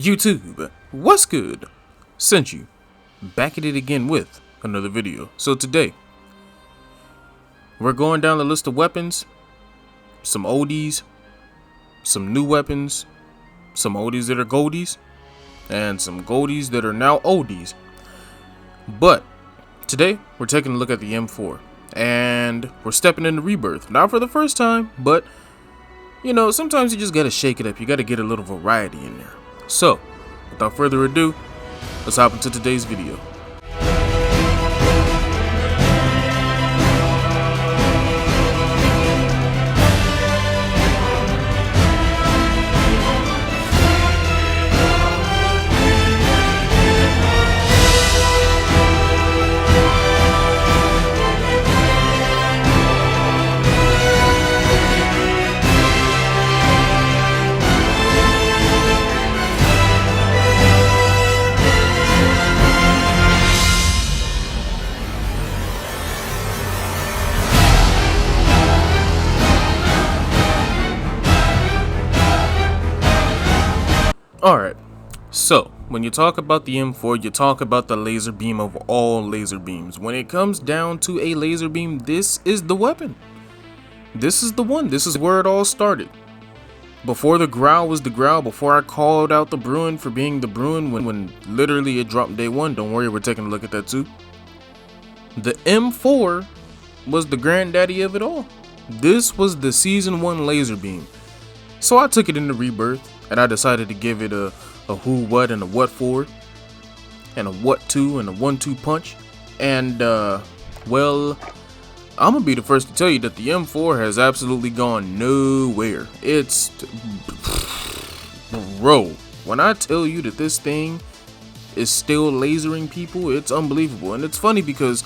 YouTube, what's good? Sent you. Back at it again with another video. So today, we're going down the list of weapons. Some oldies, some new weapons, some oldies that are goldies, and some goldies that are now oldies. But today, we're taking a look at the M4. And we're stepping into Rebirth. Not for the first time, but you know, sometimes you just gotta shake it up. You gotta get a little variety in there. So, without further ado, let's hop into today's video. Alright, so when you talk about the M4, you talk about the laser beam of all laser beams. When it comes down to a laser beam, this is the weapon. This is the one. This is where it all started. Before the Growl was the Growl, before I called out the Bruin for being the Bruin when literally it dropped day one, don't worry, we're taking a look at that too. The M4 was the granddaddy of it all. This was the season 1 laser beam. So I took it into Rebirth. And I decided to give it a who, what, and a what for, and a what to, and a 1-2 punch. And, well, I'm gonna be the first to tell you that the M4 has absolutely gone nowhere. It's, bro, when I tell you that this thing is still lasering people, it's unbelievable. And it's funny because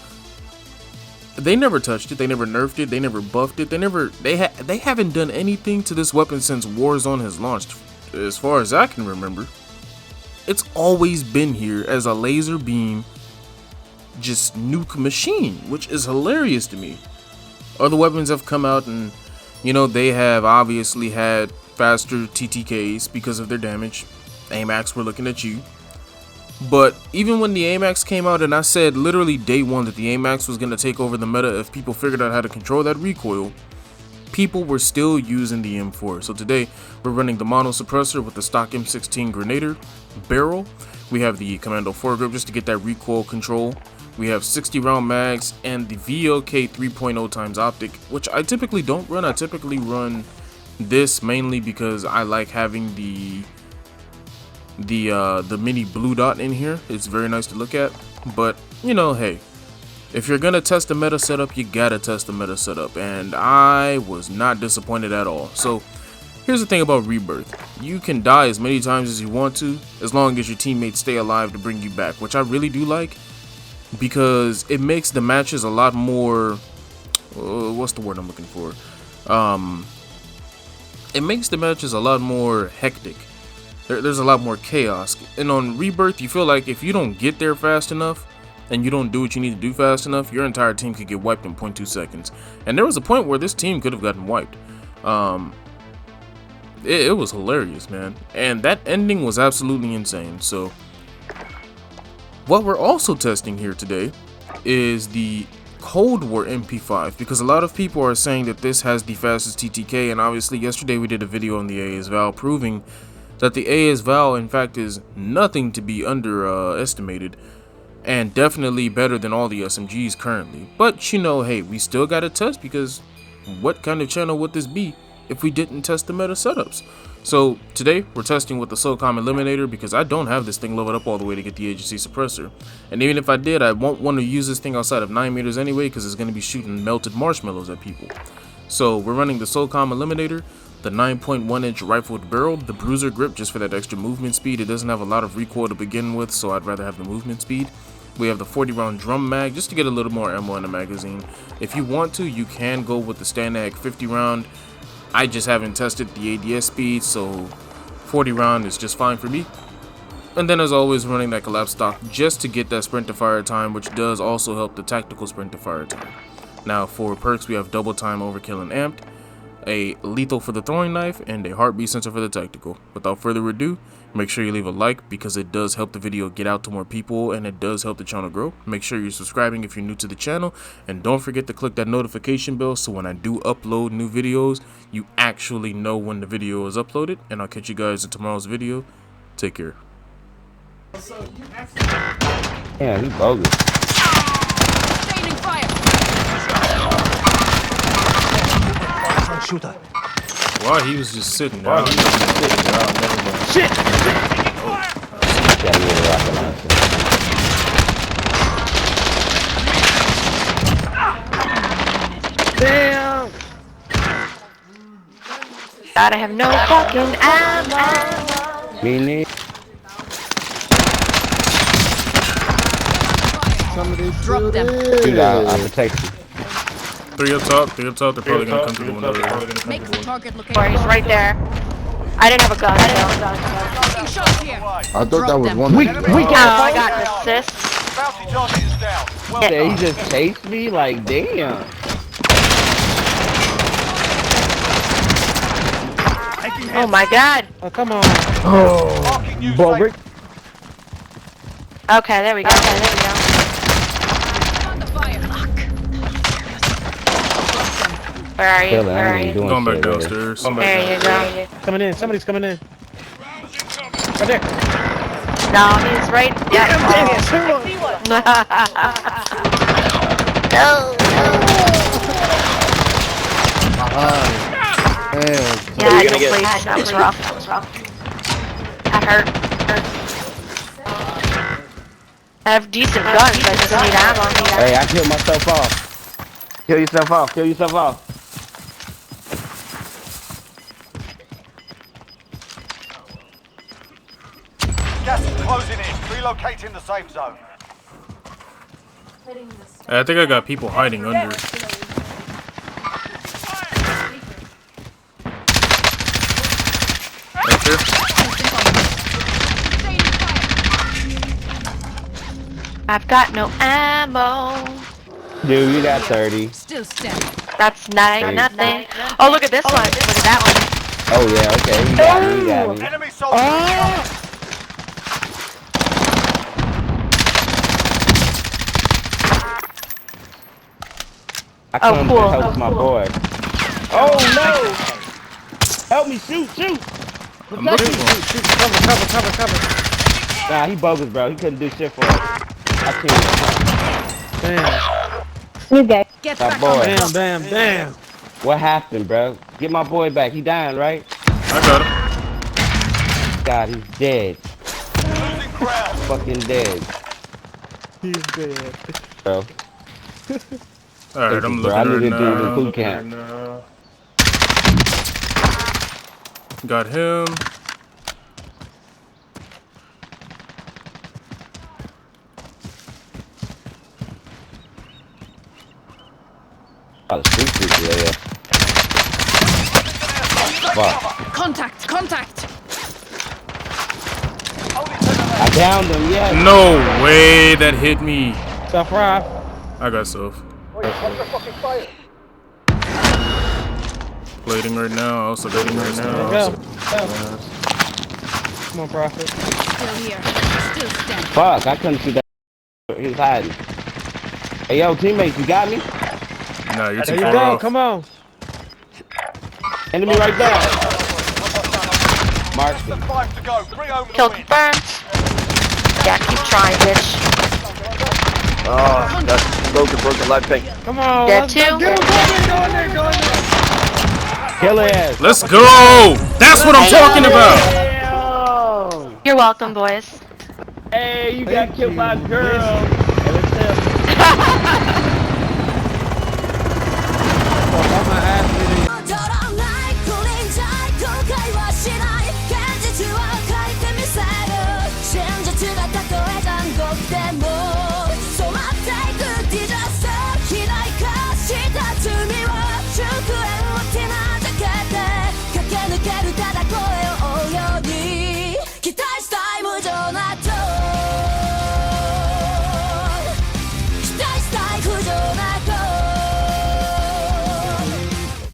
they never touched it, they never nerfed it, they never buffed it, they haven't done anything to this weapon since Warzone has launched. As far as I can remember, it's always been here as a laser beam, just nuke machine, which is hilarious to me. Other weapons have come out and, you know, they have obviously had faster TTKs because of their damage. AMAX, we're looking at you. But even when the AMAX came out, and I said literally day one that the AMAX was going to take over the meta if people figured out how to control that recoil, people were still using the M4. So today we're running the mono suppressor with the stock M16 Grenader barrel. We have the Commando foregrip just to get that recoil control. We have 60 round mags and the VLK 3.0 times optic, which I typically don't run. I typically run this mainly because I like having the mini blue dot in here. It's very nice to look at. But you know, hey, if you're gonna test the meta setup, you gotta test the meta setup, and I was not disappointed at all. So here's the thing about Rebirth. You can die as many times as you want to, as long as your teammates stay alive to bring you back, which I really do like, because it makes the matches a lot more, what's the word I'm looking for? It makes the matches a lot more hectic. There's a lot more chaos. And on Rebirth, you feel like if you don't get there fast enough, and you don't do what you need to do fast enough, your entire team could get wiped in 0.2 seconds. And there was a point where this team could have gotten wiped. It was hilarious, man. And that ending was absolutely insane. So, what we're also testing here today is the Cold War MP5, because a lot of people are saying that this has the fastest TTK, and obviously yesterday we did a video on the AS Val proving that the AS Val in fact is nothing to be underestimated. And definitely better than all the SMGs currently. But you know, hey, we still gotta test, because what kind of channel would this be if we didn't test the meta setups? So today we're testing with the SOCOM Eliminator, because I don't have this thing leveled up all the way to get the agency suppressor. And even if I did, I won't want to use this thing outside of 9 meters anyway, because it's going to be shooting melted marshmallows at people. So we're running the SOCOM Eliminator, the 9.1 inch rifled barrel, the bruiser grip just for that extra movement speed. It doesn't have a lot of recoil to begin with, so I'd rather have the movement speed. We have the 40 round drum mag just to get a little more ammo in the magazine. If you want to, you can go with the STANAG 50 round. I just haven't tested the ADS speed, so 40 round is just fine for me. And then as always, running that collapse stock just to get that sprint to fire time, which does also help the tactical sprint to fire time. Now for perks, we have double time, overkill, and amped, a lethal for the throwing knife, and a heartbeat sensor for the tactical. Without further ado, Make sure you leave a like because it does help the video get out to more people and it does help the channel grow. Make sure you're subscribing if you're new to the channel, and don't forget to click that notification bell so when I do upload new videos, you actually know when the video is uploaded. And I'll catch you guys in tomorrow's video. Take care. Yeah, he bogus. Shooter. While he was just sitting down. Shit! Yeah, you rocket launcher. Damn! Gotta have no fucking ammo. Me neither. Drop them. Dude, I'll protect you. Three up top, they're probably gonna come through the window. Make the target location. He's right there. I didn't have a gun. I thought that was one. We I got an assist. Yeah, he just chased me like damn. Oh my god. Oh, come on. Oh, Bobrick. Okay, there we go. Where are you? Where are you? Going back downstairs. There you go. Coming in. Somebody's coming in. Right there. No, he's right. Yeah. No. Damn. Yeah, no, please. That was rough. That hurt. I have decent guns, I just need ammo. Hey, I killed myself off. Kill yourself off. Kill yourself off. Gas is closing in. Relocating the safe zone. I think I got people hiding under. Right there. I've got no ammo. Dude, you got 30. That's nothing. Oh, look at this one. Look at that one. Oh yeah, okay. You got me. You got me. Enemy soldiers. I come cool. to help my boy. Oh no! Help me! Shoot! I'm looking for him. Shoot, cover. Nah, he bogus, bro. He couldn't do shit for us. I can't. Damn. That boy. Damn. What happened, bro? Get my boy back. He dying, right? I got him. God, he's dead. Losing ground. Fucking dead, He's dead. bro. Alright, I'm Bro, I looking need right to do the now. boot camp. Got him. Oh, the street people, yeah. Fuck. Contact! I downed him, yeah. No way that hit me. Self rob. I got self. Plating right now. Also plating right now. Go. Come on, Prophet. Fuck, I couldn't see that. He was hiding. Hey, yo, teammates, you got me? Nah, you're too There you far go. off. Come on. Enemy right there. Mark him. 5 to go. Bring home Kill the win. confirmed. Yeah, keep trying, bitch. Oh, that's broken life tank. Come on. Dead let's too. Go in there. Kill his ass. Let's go! That's what I'm talking about! Damn. You're welcome, boys. Hey, you got killed by a girl. Hey, let's